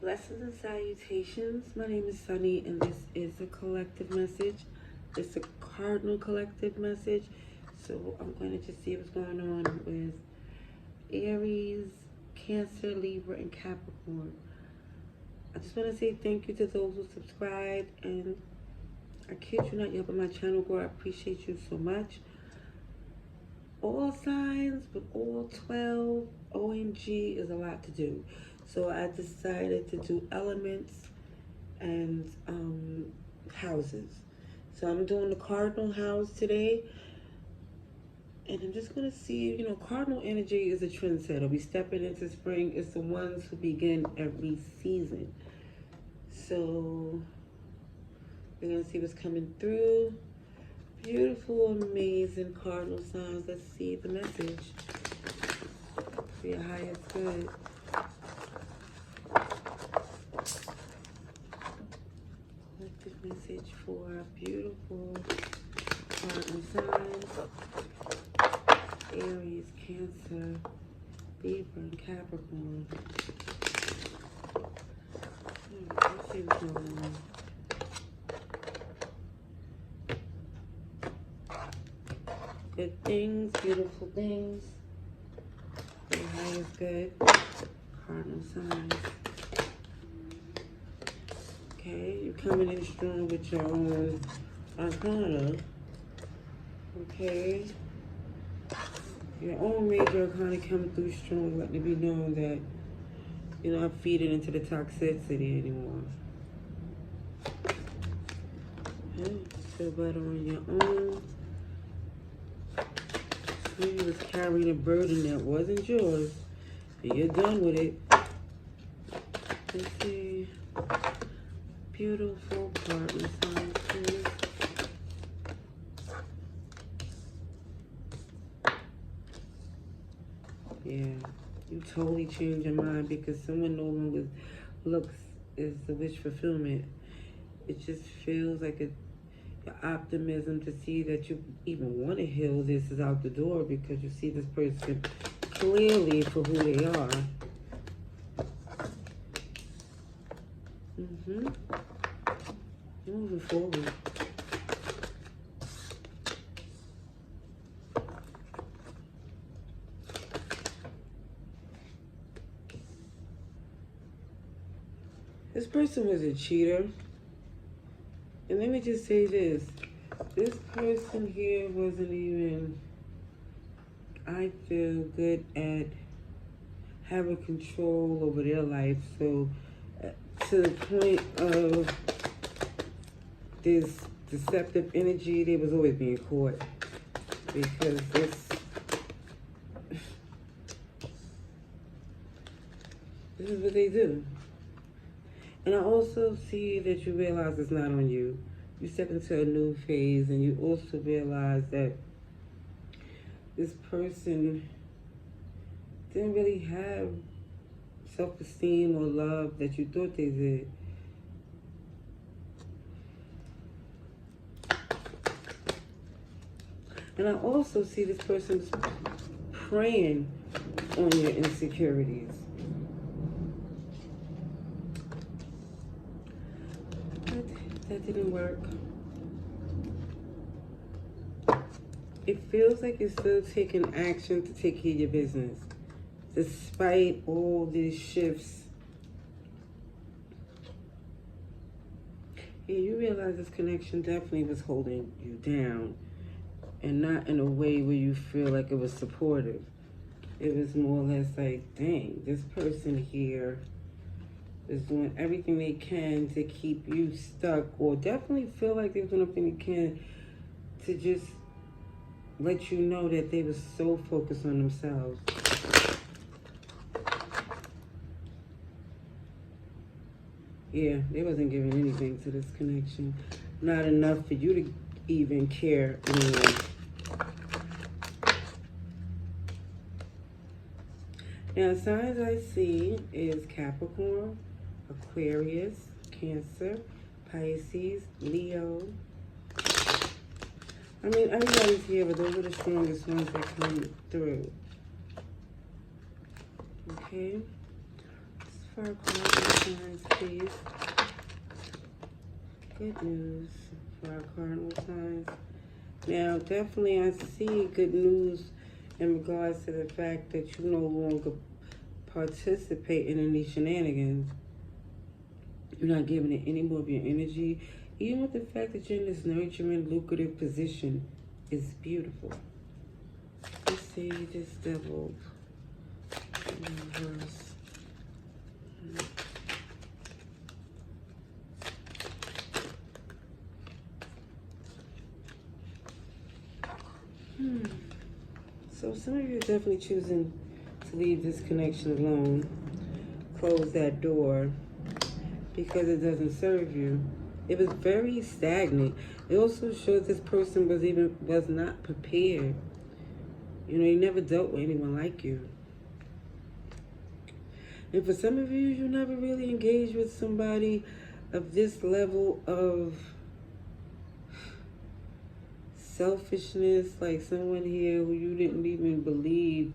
Blessings and salutations. My name is Sunny, and this is a collective message. It's a Cardinal collective message. So I'm going to just see what's going on with Aries, Cancer, Libra, and Capricorn. I just want to say thank you to those who subscribed, and I kid you not, you're helping my channel grow. I appreciate you so much. All signs with all 12, OMG, is a lot to do. So I decided to do elements and houses. So I'm doing the Cardinal house today. And I'm just going to see, Cardinal energy is a trendsetter. We stepping into spring. It's the ones who begin every season. So we're going to see what's coming through. Beautiful, amazing Cardinal signs. Let's see the message. See how it's good. Collective message for beautiful Cardinal signs. Aries, Cancer, Libra, and Capricorn. Let's see what's going on. Good things, beautiful things. The highest good. Cardinal signs. Okay, you're coming in strong with your own arcana. Okay. Your own major arcana coming through strong, letting it be known that you're not feeding into the toxicity anymore. Okay, feel better on your own. Maybe you was carrying a burden that wasn't yours, and you're done with it. Let's see. Beautiful partner signs, please. Yeah, you totally changed your mind because someone no longer looks is the wish fulfillment. It just feels like your optimism to see that you even want to heal this is out the door because you see this person clearly for who they are. Moving forward. This person was a cheater. And let me just say this. This person here wasn't even, I feel, good at having control over their life. So to the point of this deceptive energy, they was always being caught. Because this is what they do. And I also see that you realize it's not on you. You step into a new phase and you also realize that this person didn't really have self-esteem or love that you thought they did. And I also see this person preying on your insecurities. That didn't work. It feels like you're still taking action to take care of your business, despite all these shifts. Yeah, you realize this connection definitely was holding you down, and not in a way where you feel like it was supportive. It was more or less like, dang, this person here is doing everything they can to keep you stuck, or definitely feel like they're doing everything they can to just let you know that they were so focused on themselves. Yeah, they wasn't giving anything to this connection. Not enough for you to even care anymore. Now, signs I see is Capricorn, Aquarius, Cancer, Pisces, Leo. I mean, everybody's here, but those are the strongest ones that come through. Okay? Let's for our cardinal signs, please. Good news for our cardinal signs. Now, definitely I see good news in regards to the fact that you no longer participate in any shenanigans. You're not giving it any more of your energy. Even with the fact that you're in this nurturing, lucrative position is beautiful. Let's see this devil in reverse. So some of you are definitely choosing to leave this connection alone. Close that door because it doesn't serve you. It was very stagnant. It also shows this person was not prepared. You know, you never dealt with anyone like you. And for some of you, you never really engaged with somebody of this level of selfishness, like someone here who you didn't even believe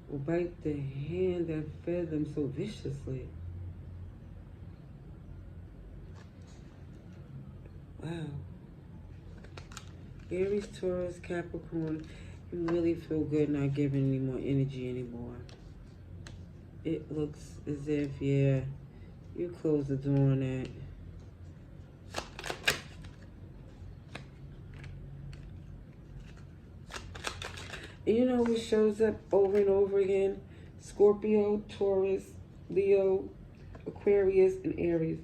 will bite the hand that fed them so viciously. Wow. Aries, Taurus, Capricorn, you really feel good not giving any more energy anymore. It looks as if, yeah, you close the door on that. And you know who shows up over and over again? Scorpio, Taurus, Leo, Aquarius, and Aries.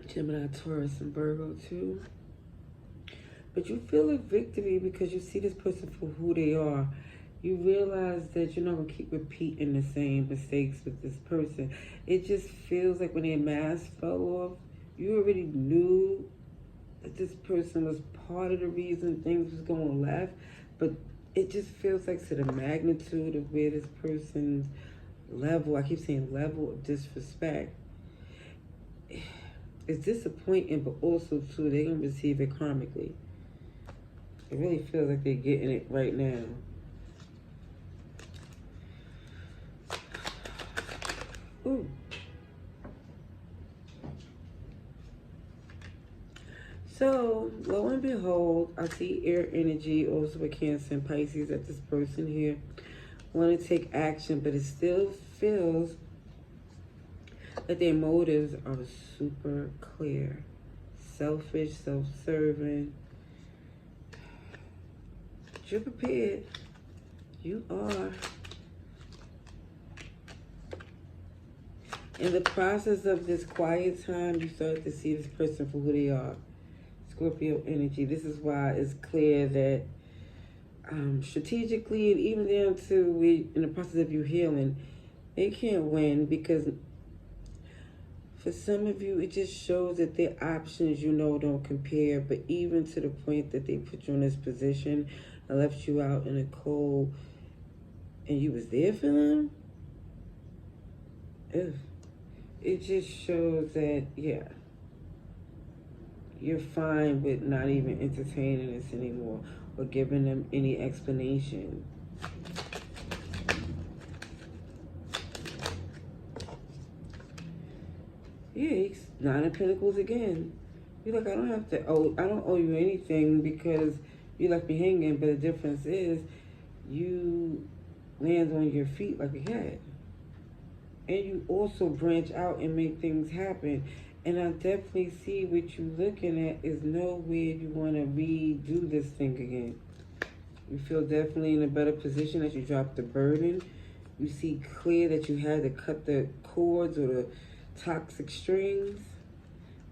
Gemini, Taurus, and Virgo too. But you feel a victory because you see this person for who they are. You realize that you're not going to keep repeating the same mistakes with this person. It just feels like when their mask fell off, you already knew that this person was part of the reason things was going left. But it just feels like to the magnitude of where this person's level, I keep saying level of disrespect, it's disappointing, but also too, they're going to receive it karmically. It really feels like they're getting it right now. Ooh. So, lo and behold, I see air energy, also with Cancer and Pisces, that this person here want to take action, but it still feels that their motives are super clear. Selfish, self-serving. But you're prepared. You are. In the process of this quiet time, you start to see this person for who they are. Scorpio energy. This is why it's clear that strategically and even down to in the process of you healing, they can't win because for some of you, it just shows that their options, don't compare. But even to the point that they put you in this position and left you out in the cold and you was there for them, it just shows that, yeah, you're fine with not even entertaining this anymore or giving them any explanation. Yeah, Nine of Pentacles again. You're like, I don't owe you anything because you left me hanging, but the difference is you land on your feet like a cat. And you also branch out and make things happen. And I definitely see what you're looking at is nowhere you want to redo this thing again. You feel definitely in a better position that you dropped the burden. You see clear that you had to cut the cords or the toxic strings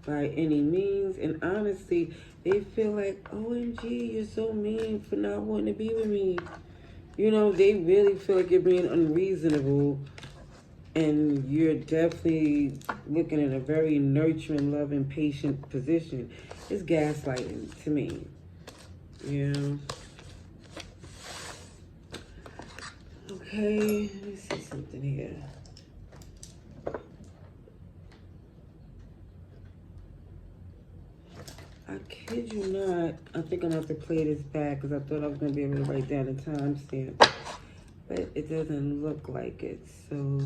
by any means. And honestly, they feel like, OMG, you're so mean for not wanting to be with me. They really feel like you're being unreasonable. And you're definitely looking at a very nurturing, loving, patient position. It's gaslighting to me. Okay, let me see something here. I kid you not, I think I'm going to have to play this back because I thought I was going to be able to write down the timestamp. but it doesn't look like it. So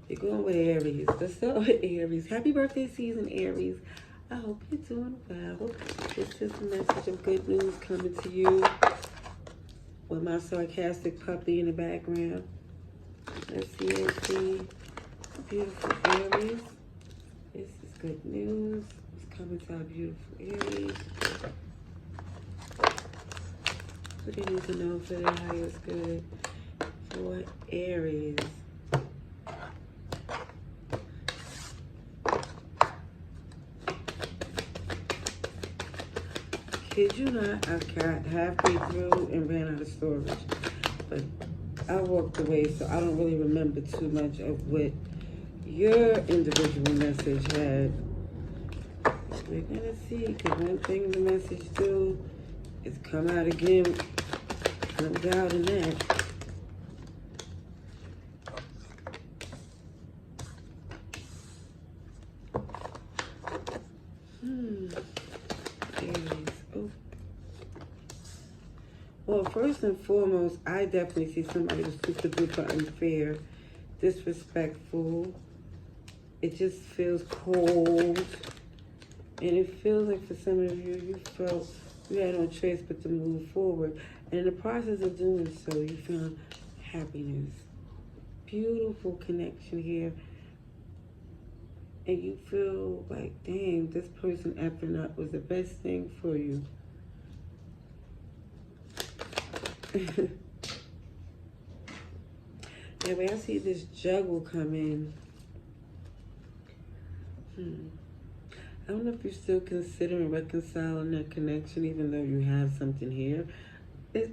you're going with Aries. Let's start with Aries. Happy birthday season, Aries. I hope you're doing well. This is a message of good news coming to you with my sarcastic puppy in the background. Let's see. Beautiful Aries. This is good news. It's coming to our beautiful Aries. What do you need to know for the highest good for Aries? Kid you not, I got halfway through and ran out of storage. But I walked away, so I don't really remember too much of what your individual message had. We're gonna see, because one thing the message do is come out again. No doubt in that. Aries. Oh. Well, first and foremost, I definitely see somebody who's super duper unfair, disrespectful. It just feels cold. And it feels like for some of you, you felt you had no choice but to move forward. And in the process of doing so, you found happiness. Beautiful connection here. And you feel like, dang, this person acting up was the best thing for you. Yeah, when I see this juggle come in, I don't know if you're still considering reconciling that connection, even though you have something here.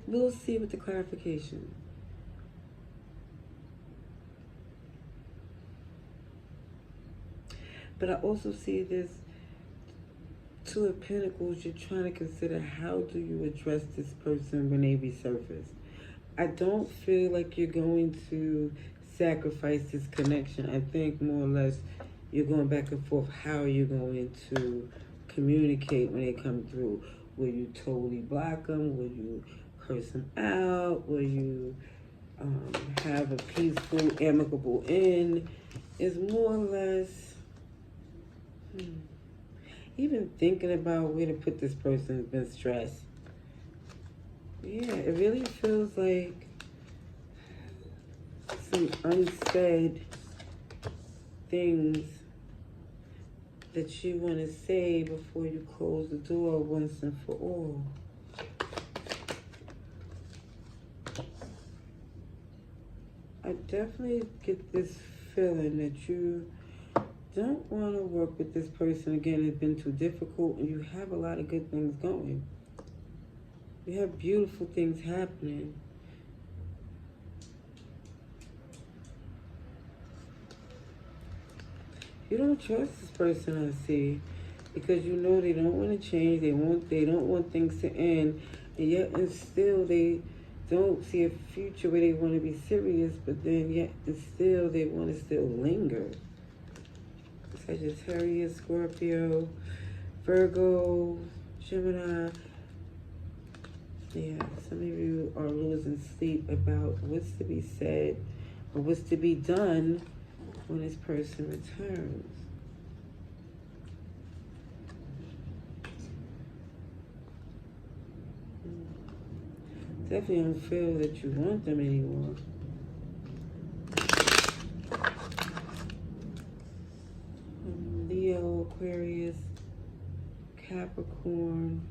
We'll see with the clarification. But I also see this Two of Pentacles. You're trying to consider, how do you address this person when they resurface? I don't feel like you're going to sacrifice this connection. I think more or less you're going back and forth. How are you going to communicate when they come through? Will you totally block them? Will you curse them out? Will you have a peaceful, amicable end? It's more or less... Even thinking about where to put this person has been stressed. Yeah, it really feels like some unsaid things that you want to say before you close the door once and for all. I definitely get this feeling that you don't want to work with this person again. It's been too difficult, and you have a lot of good things going. You have beautiful things happening. You don't trust this person, I see, because you know they don't want to change. They don't want things to end, and yet and still they don't see a future where they want to be serious. But then yet and still they want to still linger. Sagittarius, Scorpio, Virgo, Gemini. Yeah, some of you are losing sleep about what's to be said or what's to be done when this person returns. Definitely don't feel that you want them anymore. Leo, Aquarius, Capricorn,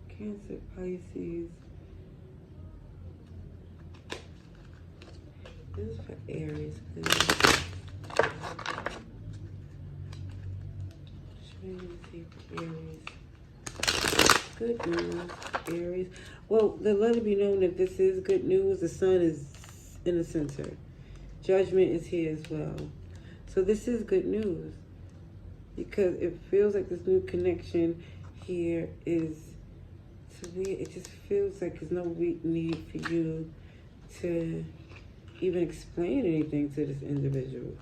Cancer, Pisces. This is for Aries, please. Aries. Good news, Aries. Well, let it be known that this is good news. The sun is in the center. Judgment is here as well. So this is good news, because it feels like this new connection here is to me. It just feels like there's no need for you to even explain anything to this individual.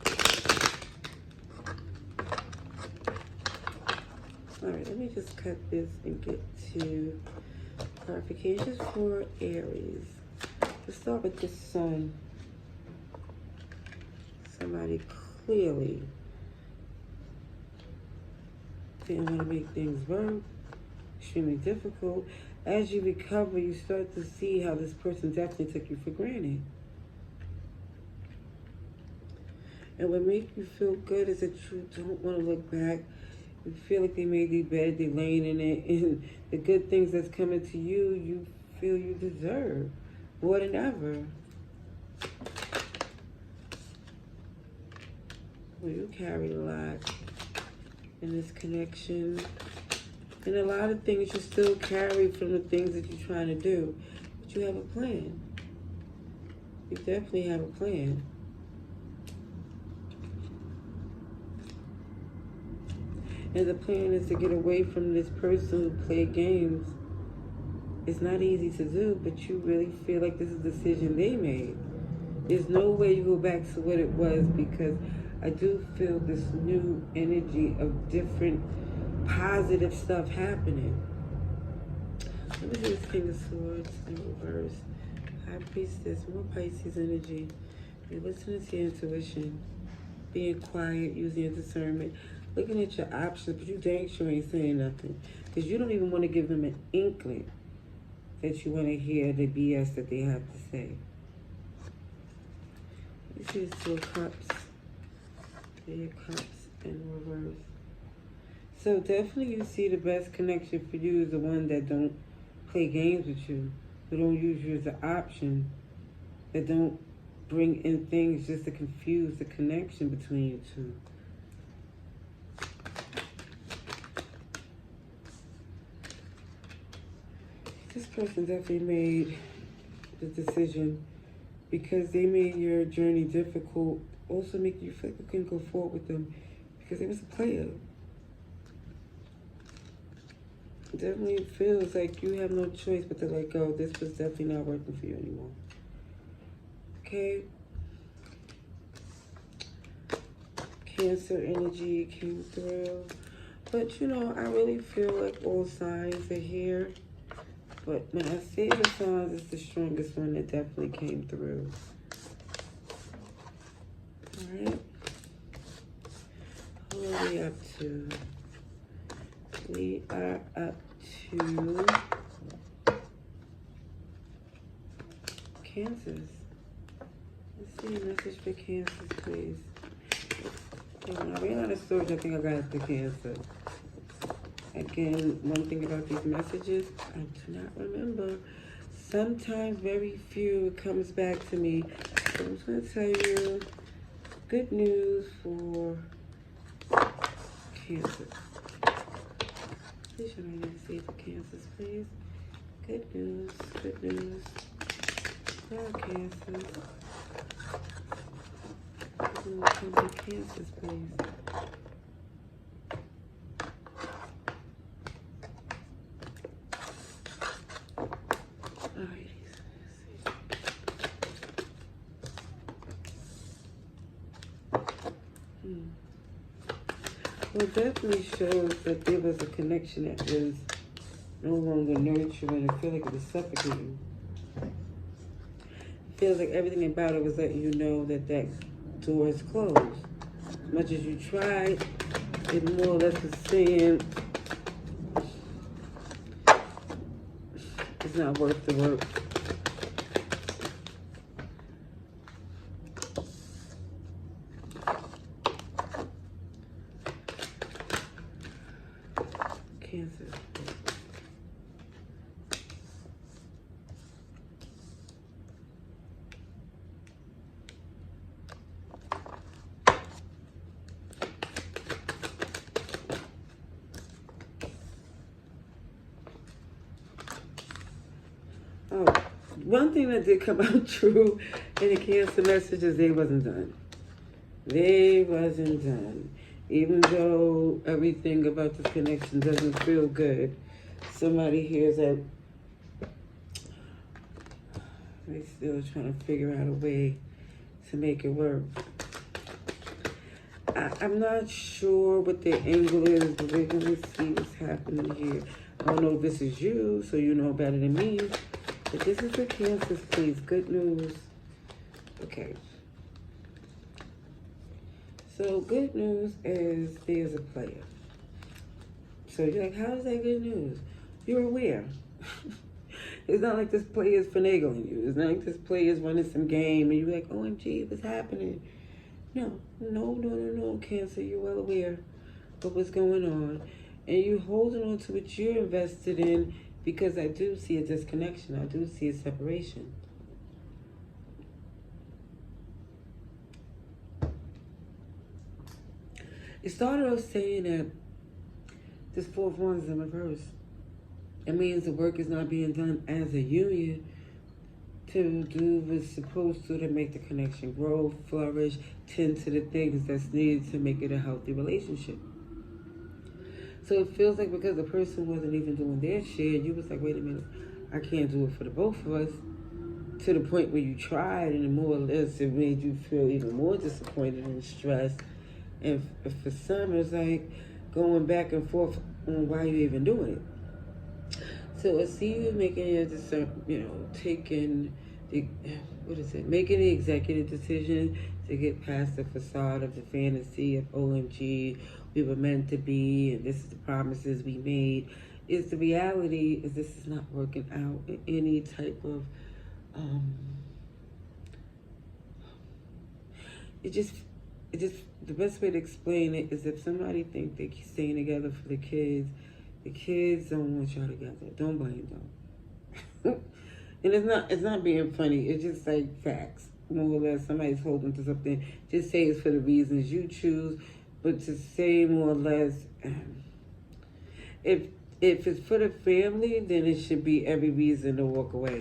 All right, let me just cut this and get to Clarifications for Aries. Let's start with the sun. Somebody clearly didn't want to make things work. Extremely difficult. As you recover, you start to see how this person definitely took you for granted. And what makes you feel good is that you don't want to look back. You feel like they made their bed, they're laying in it, and the good things that's coming to you, you feel you deserve more than ever. Well, you carry a lot in this connection. And a lot of things you still carry from the things that you're trying to do. But you have a plan. You definitely have a plan. And the plan is to get away from this person who played games. It's not easy to do, but you really feel like this is a decision they made. There's no way you go back to what it was, because I do feel this new energy of different positive stuff happening. Let me do this King of Swords in reverse. High Priestess, more Pisces energy. You're listening to your intuition. Being quiet, using your discernment. Looking at your options, but you dang sure ain't saying nothing. Because you don't even want to give them an inkling that you want to hear the BS that they have to say. This is Two of Cups. Three of Cups in reverse. So definitely you see the best connection for you is the one that don't play games with you. Who don't use you as an option. That don't bring in things just to confuse the connection between you two. This person definitely made the decision because they made your journey difficult. Also make you feel like you couldn't go forward with them because it was a player. It definitely feels like you have no choice but to let go. This was definitely not working for you anymore. Okay. Cancer energy came through. But, you know, I really feel like all signs are here. But when I say the signs, it's the strongest one that definitely came through. Alright. Who are we up to? We are up to Cancers. Let's see a message for Cancers, please. When I ran out of storage, I think I got the Cancer. Again, one thing about these messages, I do not remember. Sometimes very few comes back to me. So I'm just going to tell you good news for Cancer. Please, should I need to see for Cancers, please? Good news, good news. For Cancers. Good news for Cancers, please. Well, it definitely shows that there was a connection that was no longer nurturing. I feel like it was suffocating. It feels like everything about it was letting you know that that door is closed. As much as you tried, it more or less was saying it's not worth the work. Cancer. Oh, one thing that did come out true in the Cancer messages, they wasn't done. They wasn't done. Even though everything about this connection doesn't feel good, somebody hears that they still trying to figure out a way to make it work. I'm not sure what the angle is, but we're going to see what's happening here. I don't know if this is you, so you know better than me. But this is for Cancers, please. Good news. Okay. So good news is there's a player. So you're like, how is that good news? You're aware. It's not like this player is finagling you. It's not like this player is running some game and you're like, OMG, what's happening? No, Cancer. You're well aware of what's going on. And you're holding on to what you're invested in because I do see a disconnection. I do see a separation. It started off saying that this fourth one is in reverse. It means the work is not being done as a union to do what's supposed to make the connection grow, flourish, tend to the things that's needed to make it a healthy relationship. So it feels like because the person wasn't even doing their share, you was like, wait a minute, I can't do it for the both of us. To the point where you tried, and more or less it made you feel even more disappointed and stressed. And for some, it's like going back and forth on why you're even doing it. So I see you making a decision, taking the, making the executive decision to get past the facade of the fantasy of OMG, we were meant to be, and this is the promises we made. Is the reality is this is not working out in any type of, the best way to explain it is if somebody think they're staying together for the kids don't want y'all together. Don't blame them. And it's not being funny. It's just like facts. More or less, somebody's holding to something. Just say it's for the reasons you choose, but to say more or less, if it's for the family, then it should be every reason to walk away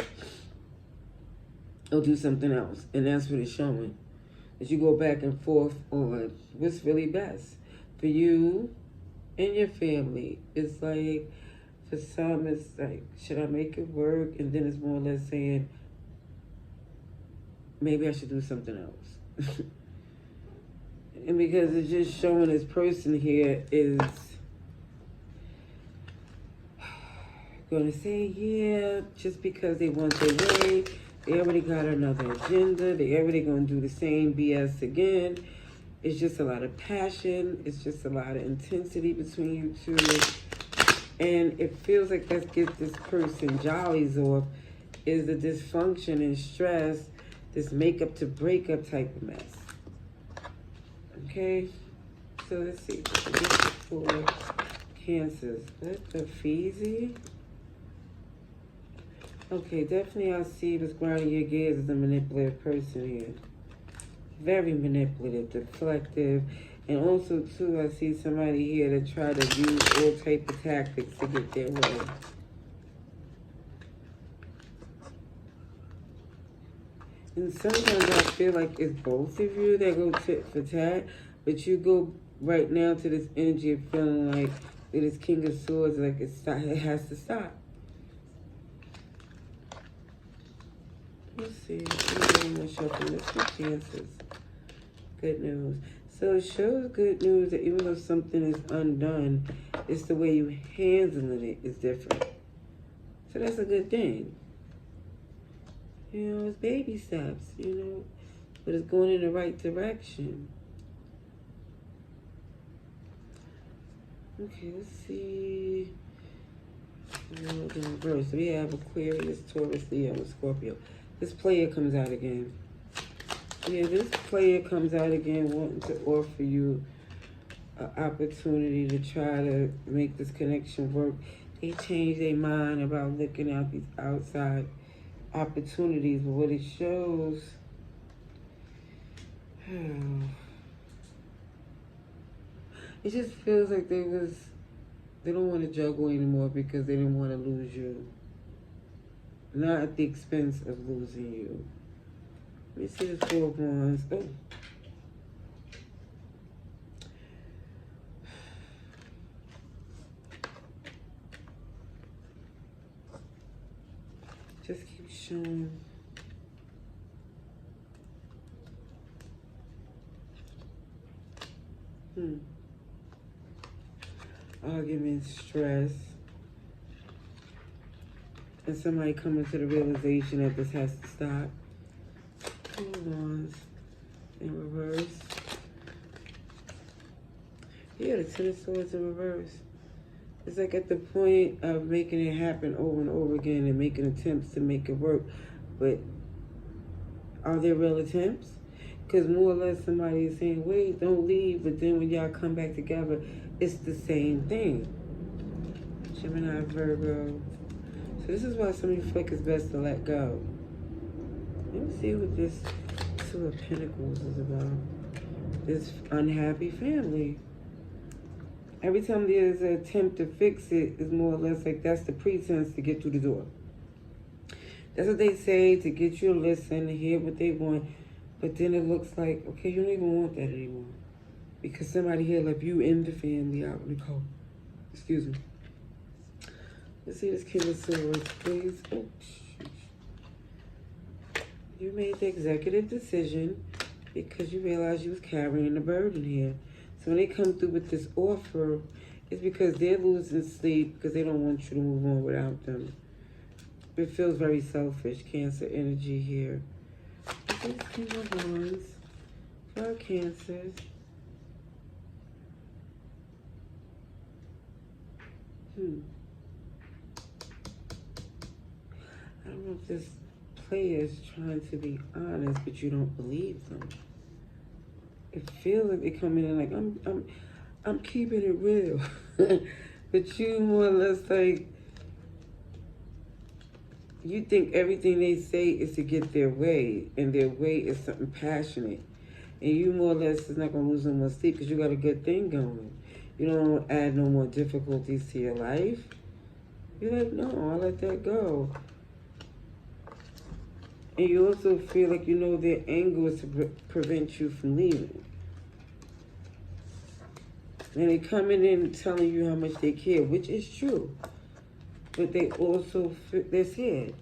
or do something else, and that's what it's showing. As you go back and forth on what's really best for you and your family. It's like, for some, it's like, should I make it work? And then it's more or less saying, maybe I should do something else. And because it's just showing this person here is going to say, yeah, just because they want their way, they already got another agenda. They already going to do the same BS again. It's just a lot of passion. It's just a lot of intensity between you two. And it feels like let's get this person jollies off is the dysfunction and stress, this makeup to breakup type of mess. Okay? So let's see. For Cancers. What the feezy? Okay, definitely I see what's grinding your gears as a manipulative person here. Very manipulative, deflective. And also, too, I see somebody here that try to use all type of tactics to get their way. And sometimes I feel like it's both of you that go tit for tat, but you go right now to this energy of feeling like with this King of Swords, like it has to stop. Let's see. Cancers. Good news. So it shows good news that even though something is undone, it's the way you handling it is different. So that's a good thing. It's baby steps, but it's going in the right direction. Okay, let's see. In reverse. So we have Aquarius, Taurus, Leo, and Scorpio. This player comes out again. Yeah, this player comes out again wanting to offer you an opportunity to try to make this connection work. They change their mind about looking at these outside opportunities, but what it shows, it just feels like they don't want to juggle anymore because they didn't want to lose you. Not at the expense of losing you. Let me see the Four of Wands. Oh. Just keep showing. Argument, stress. And somebody coming to the realization that this has to stop. Two of Wands in reverse. Yeah, the Ten of Swords in reverse. It's like at the point of making it happen over and over again and making attempts to make it work. But are there real attempts? Because more or less somebody is saying, wait, don't leave. But then when y'all come back together, it's the same thing. Gemini, Virgo. So this is why some of you feel like it's best to let go. Let me see what this Two of Pentacles is about. This unhappy family. Every time there's an attempt to fix it, it's more or less like that's the pretense to get through the door. That's what they say, to get you to listen, to hear what they want. But then it looks like, okay, you don't even want that anymore. Because somebody here left you in the family out in the cold. Excuse me. Let's see this King of Swords, please. Oh, you made the executive decision because you realized you was carrying the burden here. So when they come through with this offer, it's because they're losing sleep because they don't want you to move on without them. It feels very selfish, Cancer energy here. This King of Wands for Cancers. I don't know if this player is trying to be honest, but you don't believe them. It feels like they're coming in like, I'm keeping it real. But you more or less like, you think everything they say is to get their way, and their way is something passionate. And you more or less is not going to lose no more sleep because you got a good thing going. You don't add no more difficulties to your life. You're like, no, I'll let that go. And you also feel like you know their anger is to prevent you from leaving. And they coming in telling you how much they care, which is true. But they also, they're scared.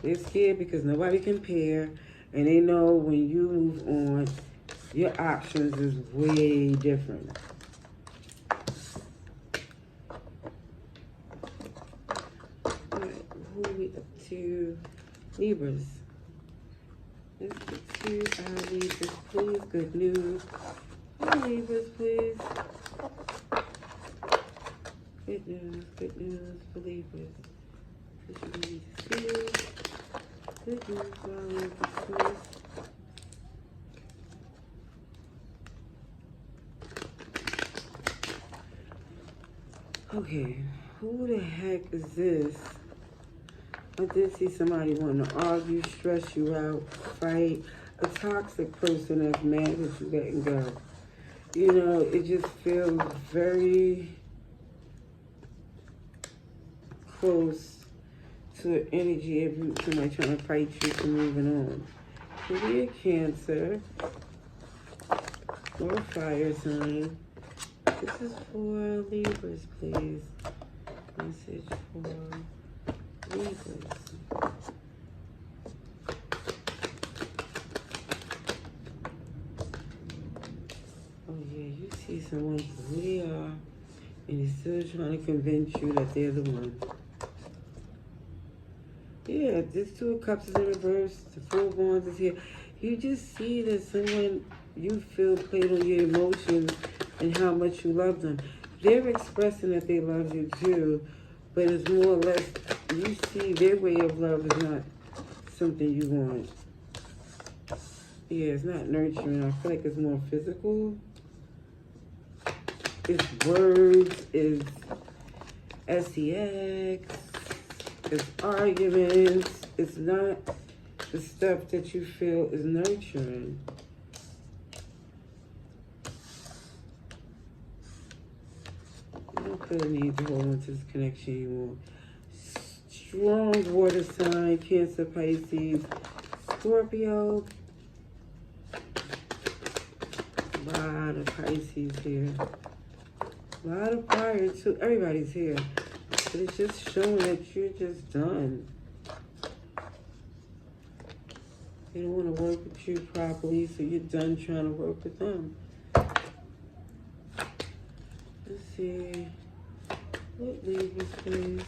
They're scared because nobody compare. And they know when you move on, your options is way different. All right, who are we up to? Libras. Let's get to our Libras, please. Good news. Our Libras, please. Good news for Libras. What you need to see. Good news for our Libras, please. Okay, who the heck is this? I did see somebody want to argue, stress you out, fight. A toxic person that's mad that you letting go. You know, it just feels very close to an energy of somebody trying to fight you for moving on. Could be a Cancer or a fire sign. This is for Libras, please. Message for Libras. Oh yeah, you see someone for who they are, and he's still trying to convince you that they're the one. Yeah, this Two of Cups is in reverse. The Four of Wands is here. You just see that someone you feel played on your emotions and how much you love them. They're expressing that they love you too, but it's more or less, you see their way of love is not something you want. Yeah, it's not nurturing. I feel like it's more physical. It's words, it's sex, it's arguments. It's not the stuff that you feel is nurturing. You don't feel the need to hold on to this connection anymore. Strong water sign, Cancer, Pisces, Scorpio. A lot of Pisces here. A lot of fire too. Everybody's here. But it's just showing that you're just done. They don't want to work with you properly, so you're done trying to work with them. Let's see. What Libras, please?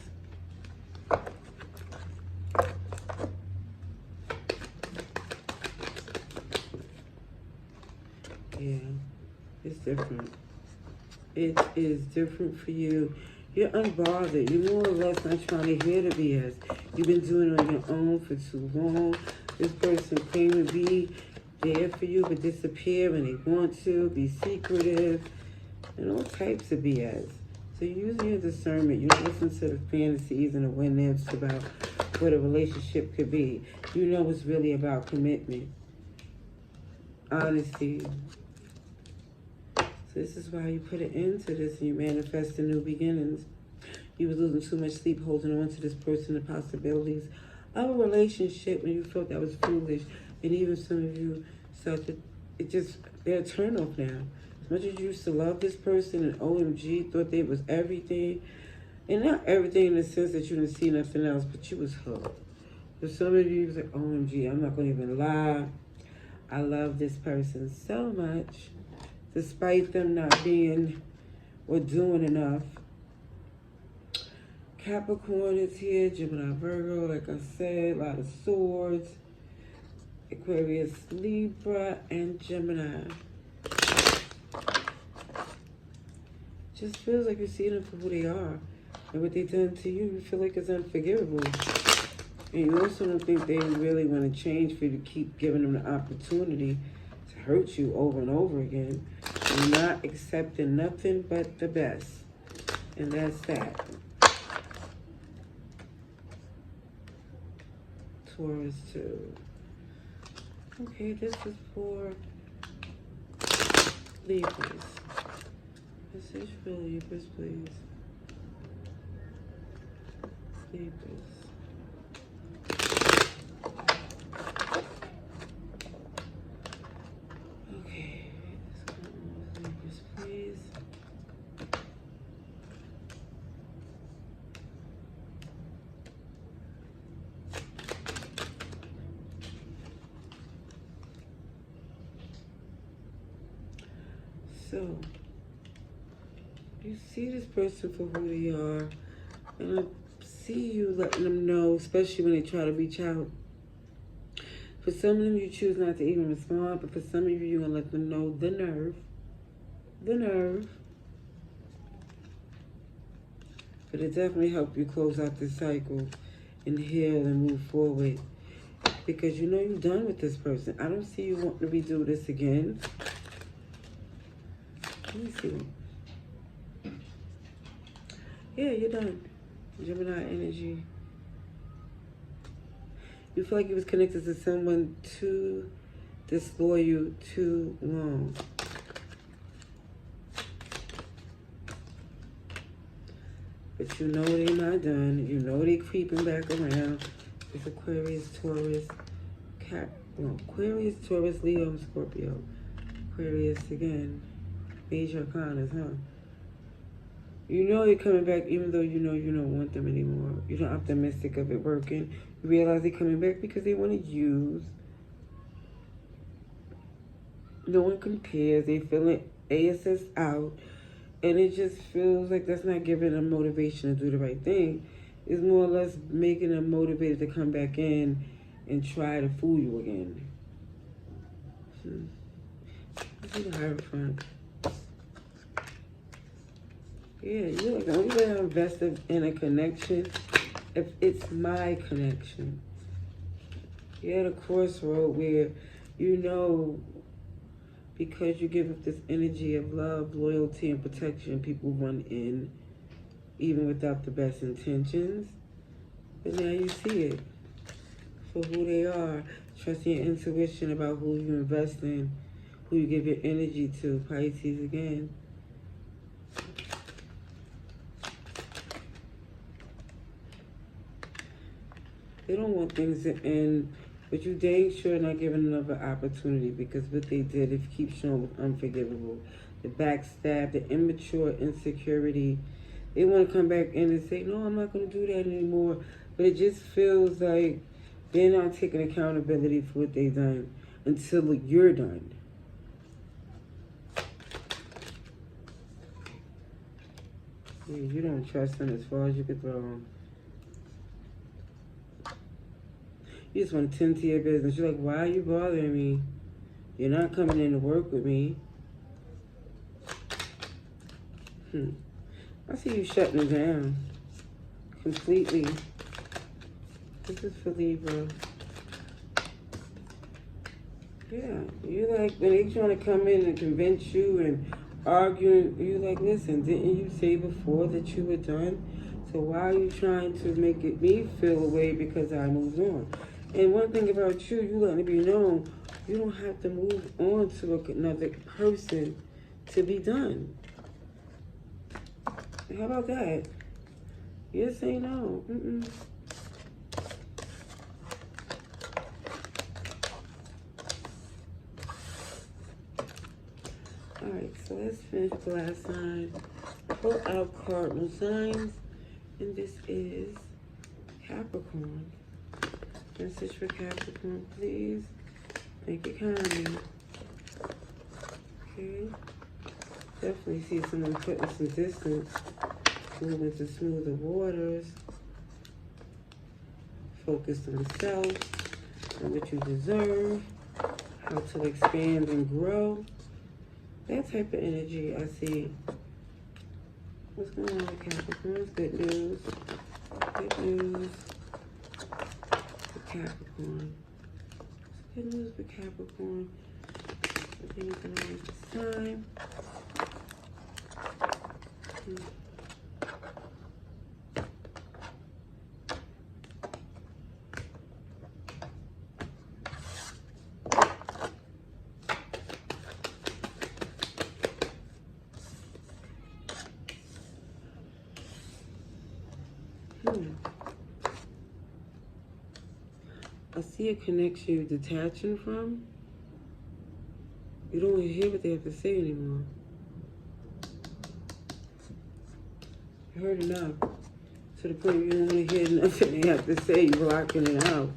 Yeah, it's different. It is different for you. You're unbothered. You're more or less not trying to hear the BS. You've been doing it on your own for too long. This person claim to be there for you but disappear when they want to, be secretive, and all types of BS. So you're using your discernment. You listen to the fantasies and the what-ifs about what a relationship could be. You know it's really about commitment, honesty. So this is why you put an end to this and you manifest the new beginnings. You was losing too much sleep holding on to this person, the possibilities of a relationship when you felt that was foolish. And even some of you felt that they're a turn off now. As much as you used to love this person and OMG, thought they was everything. And not everything in the sense that you didn't see nothing else, but you was hooked. For some of you, was like, OMG, I'm not going to even lie. I love this person so much, despite them not being or doing enough. Capricorn is here, Gemini, Virgo, like I said, a lot of swords. Aquarius, Libra, and Gemini. Just feels like you see them for who they are. And what they've done to you, you feel like it's unforgivable. And you also don't think they really want to change for you to keep giving them the opportunity to hurt you over and over again. You're not accepting nothing but the best. And that's that. Taurus too. Okay, this is for Libras. Message for Libras, please. Libras. Okay, Libras, please. So, you see this person for who they are, and I see you letting them know, especially when they try to reach out. For some of them, you choose not to even respond, but for some of you, you're going to let them know the nerve. But it definitely helped you close out this cycle and heal and move forward. Because you know you're done with this person. I don't see you wanting to redo this again. Let me see. Yeah, you're done. Gemini energy. You feel like you was connected to someone too disloyal too long. But you know they're not done. You know they're creeping back around. It's Aquarius, Taurus, Aquarius, Taurus, Leo, and Scorpio. Aquarius again. Major arcanas, huh? You know you're coming back even though you know you don't want them anymore. You're not optimistic of it working. You realize they're coming back because they want to use. No one compares. They feeling ASS out. And it just feels like that's not giving them motivation to do the right thing. It's more or less making them motivated to come back in and try to fool you again. This is the Hierophant. Yeah, you're like, the only way I'm invested in a connection if it's my connection. You're at a crossroad where you know because you give up this energy of love, loyalty, and protection, people run in even without the best intentions. But now you see it for who they are. Trusting your intuition about who you invest in, who you give your energy to. Pisces again. They don't want things to end, but you dang sure not giving another opportunity because what they did, it keeps showing was unforgivable. The backstab, the immature insecurity. They want to come back in and say, no, I'm not going to do that anymore. But it just feels like they're not taking accountability for what they've done until you're done. Yeah, you don't trust them as far as you can throw them. You just want to tend to your business. You're like, why are you bothering me? You're not coming in to work with me. I see you shutting it down completely. This is for Libra. Yeah, you like, when they trying to come in and convince you and argue, you like, listen, didn't you say before that you were done? So why are you trying to make me feel away because I moved on? And one thing about you, you letting it be known, you don't have to move on to another person to be done. How about that? Yes, say no. Alright, so let's finish the last sign. Pull out cardinal signs. And this is Capricorn. Message for Capricorn, please. Thank you kindly. Okay. Definitely see someone putting some distance. Moving to smoother waters. Focused on self. On what you deserve. How to expand and grow. That type of energy I see. What's going on with Capricorn? Good news. Good news for Capricorn. Good news for Capricorn. Everything's going on with this time. I see a connection you're detaching from. You don't want to hear what they have to say anymore. You heard enough. To the point where you don't want to hear nothing they have to say. You're blocking it out.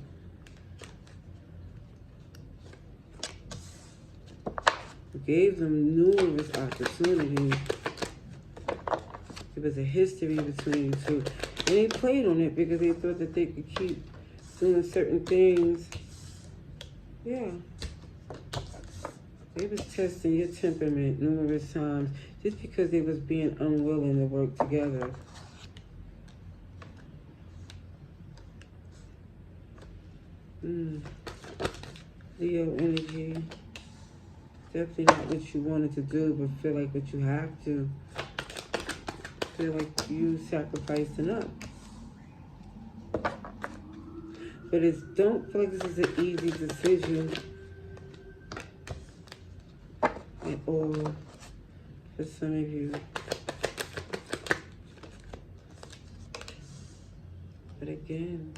You gave them numerous opportunities. There was a history between you two. And they played on it because they thought that they could keep doing certain things. Yeah. They was testing your temperament numerous times just because they was being unwilling to work together. Leo energy. Definitely not what you wanted to do, but feel like what you have to. Feel like you sacrificed enough. But don't feel like this is an easy decision at all for some of you. But again,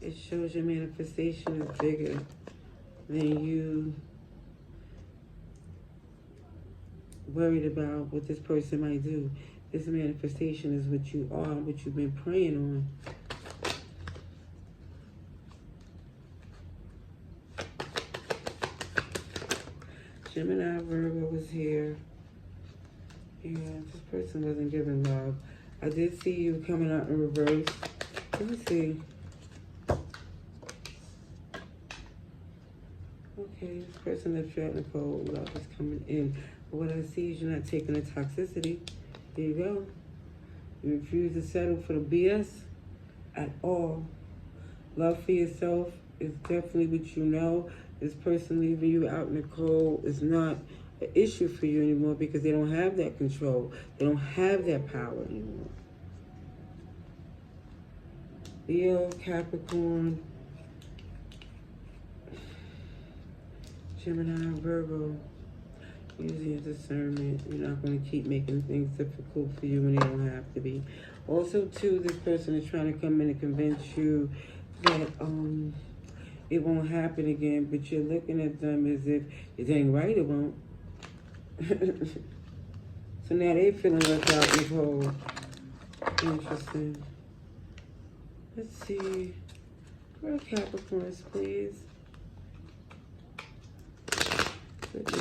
it shows your manifestation is bigger than you worried about what this person might do. This manifestation is what you are, what you've been praying on. Gemini, Virgo was here. Yeah, this person wasn't giving love. I did see you coming out in reverse. Let me see. Okay, this person left you out in the cold. Love is coming in. But what I see is you're not taking the toxicity. There you go. You refuse to settle for the BS at all. Love for yourself is definitely what you know. This person leaving you out in the cold is not an issue for you anymore because they don't have that control. They don't have that power anymore. Leo, Capricorn, Gemini, Virgo. Using your discernment. You're not going to keep making things difficult for you when they don't have to be. Also, too, this person is trying to come in and convince you that it won't happen again, but you're looking at them as if it ain't right, it won't. So now they feeling left out this whole. Interesting. Let's see. Where Capricorns, please. Good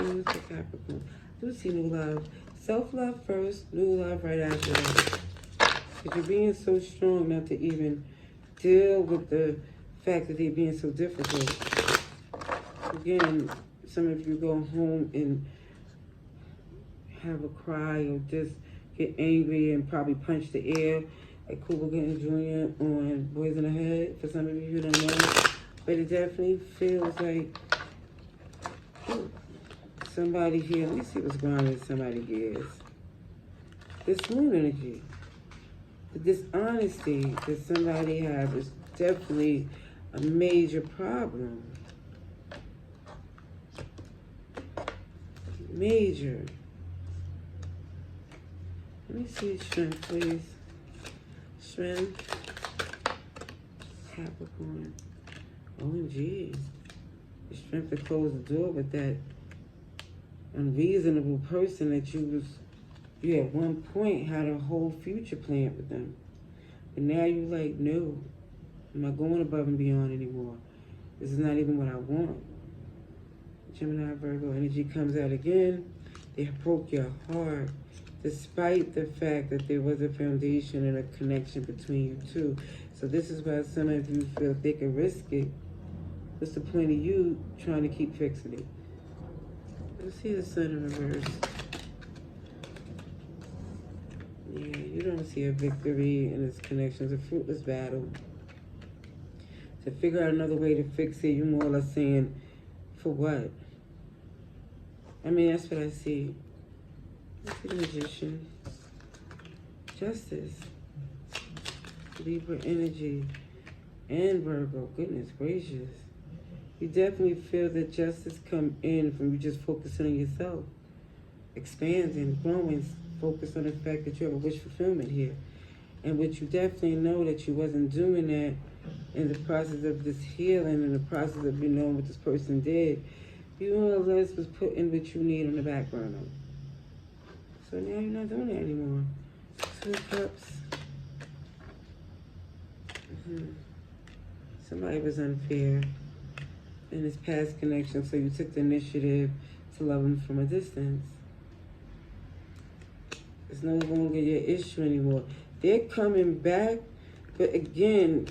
news for Capricorn. Do see new love. Self-love first, new love right after that. Because you're being so strong not to even deal with the fact that they're being so difficult. Again, some of you go home and have a cry or just get angry and probably punch the air like Cuba Gooding Jr. on Boys in the Hood, for some of you who don't know. But it definitely feels like somebody here, let me see what's going on with somebody here. This moon energy, the dishonesty that somebody has is definitely a major problem. Major. Let me see strength, please. Strength. Capricorn. OMG. The strength to close the door with that unreasonable person that you at one point had a whole future planned with them. But now you like, no, I'm not going above and beyond anymore. This is not even what I want. Gemini, Virgo energy comes out again. They broke your heart, despite the fact that there was a foundation and a connection between you two. So this is why some of you feel they can risk it. What's the point of you trying to keep fixing it? Let's see the sun in reverse. Yeah, you don't see a victory in this connection. It's a fruitless battle. To figure out another way to fix it, you more or less saying, for what? I mean, that's what I see. I see the Magician. Justice. Libra energy. And Virgo. Goodness gracious. You definitely feel that justice come in from you just focusing on yourself. Expanding, growing, focus on the fact that you have a wish fulfillment here. And what you definitely know that you wasn't doing that in the process of this healing, in the process of you knowing what this person did. You more or less was putting what you need on the back burner. So now you're not doing that anymore. 2 of Cups. Somebody was unfair in this past connection, so you took the initiative to love them from a distance. It's no longer your issue anymore. They're coming back, but again,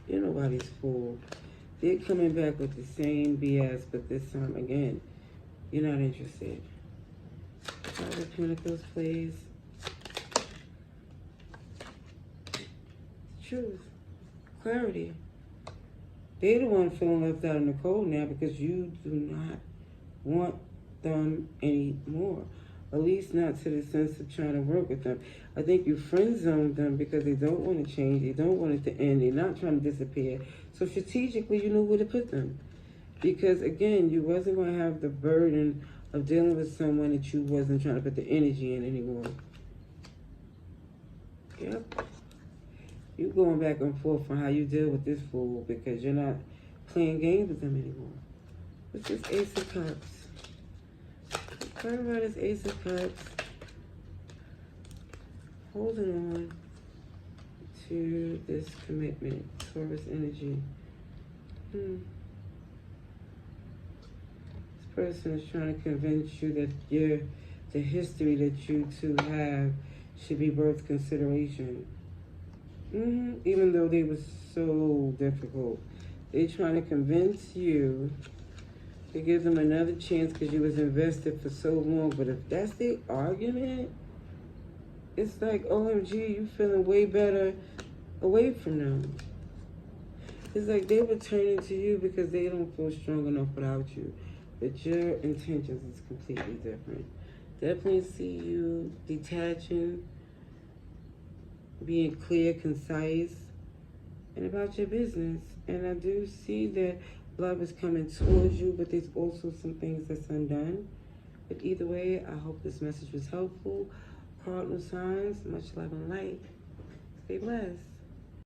you're nobody's fool. They're coming back with the same BS, but this time, again, you're not interested. 5 of Pentacles, please. Truth. Clarity. They're the one feeling left out in the cold now because you do not want them anymore. At least not to the sense of trying to work with them. I think you friend zoned them because they don't want to change. They don't want it to end. They're not trying to disappear. So strategically, you know where to put them. Because again, you wasn't going to have the burden of dealing with someone that you wasn't trying to put the energy in anymore. Yep. You going back and forth on how you deal with this fool because you're not playing games with them anymore. What's this Ace of Cups? Talk about this Ace of Cups. Holding on to this commitment. Taurus energy. This person is trying to convince you that the history that you two have should be worth consideration. Even though they were so difficult. They're trying to convince you to give them another chance because you was invested for so long. But if that's the argument, it's like, OMG, you feeling way better away from them. It's like they were turning to you because they don't feel strong enough without you. But your intentions is completely different. Definitely see you detaching, being clear, concise, and about your business. And I do see that love is coming towards you, but there's also some things that's undone. But either way, I hope this message was helpful. Cardinal signs, much love and light. Stay blessed.